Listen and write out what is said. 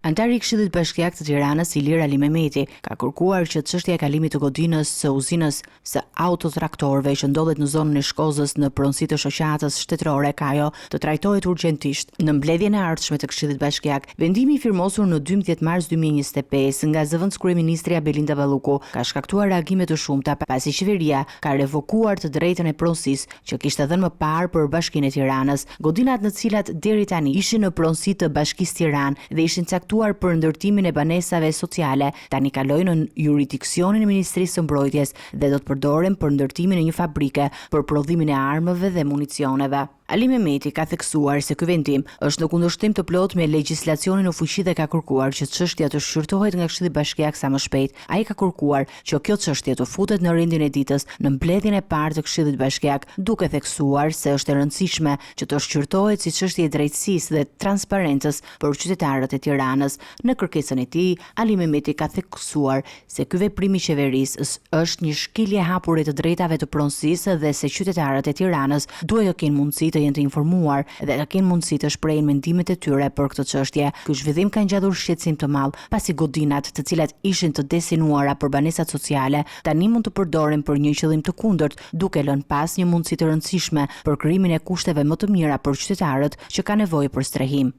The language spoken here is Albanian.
Antari i Këshillit Bashkiak të Tiranës, Ilir Ali Mehmeti, ka kërkuar që çështja e kalimit të godinës së uzinës së autotraktorëve që ndodhet në zonën e Shkozës në pronësi të shoqatës shtetërore Kajo të trajtohet urgjentisht. Në mbledhjen e ardhshme të Këshillit Bashkiak, vendimi i firmosur në 12 mars 2025 nga zëvendës kryeministri Belinda Balluku ka shkaktuar reagime të shumta pasi qeveria ka revokuar të drejtën e pronësisë që kishte dhënë më parë për Bashkinë e Tiranës. Godinat në të cilat deri tani ishin në pronësi të Bashkisë Tiranë dhe ishin caktuar për ndërtimin e banesave sociale, tani kalojnë në jurisdiksionin e Ministrisë së Mbrojtjes dhe do të përdoren për ndërtimin e një fabrike për prodhimin e armëve dhe municioneve. Ali Mehmeti ka theksuar se ky vendim është në kundërshtim të plot me legjislacionin në fuqi dhe ka kërkuar që çështja të shqyrtohet nga Këshilli Bashkiak sa më shpejt. Ai ka kërkuar që kjo çështje të futet në rendin e ditës në mbledhjen e parë të Këshillit Bashkiak, duke theksuar se është e rëndësishme që të shqyrtohet si çështje e drejtësisë dhe transparencës për qytetarët e Tiranës. Në kërkesën e tij, Ali Mehmeti ka theksuar se ky veprim i qeverisë është një shkilje e hapur e të drejtave të pronësisë dhe se qytetarët e Tiranës duhet të kenë mundësi të jenë të informuar dhe të kenë mundësi të shprehin mendimet e tyre për këtë çështje. Ky zhvillim ka ngjatur shqetësim të madh pasi godinat, të cilat ishin të destinuara për banesat sociale, tani mund të përdoren për një qëllim të kundërt, duke lënë pas një mundësi të rëndësishme për krijimin e kushteve më të mira për qytetarët që kanë nevojë për strehim.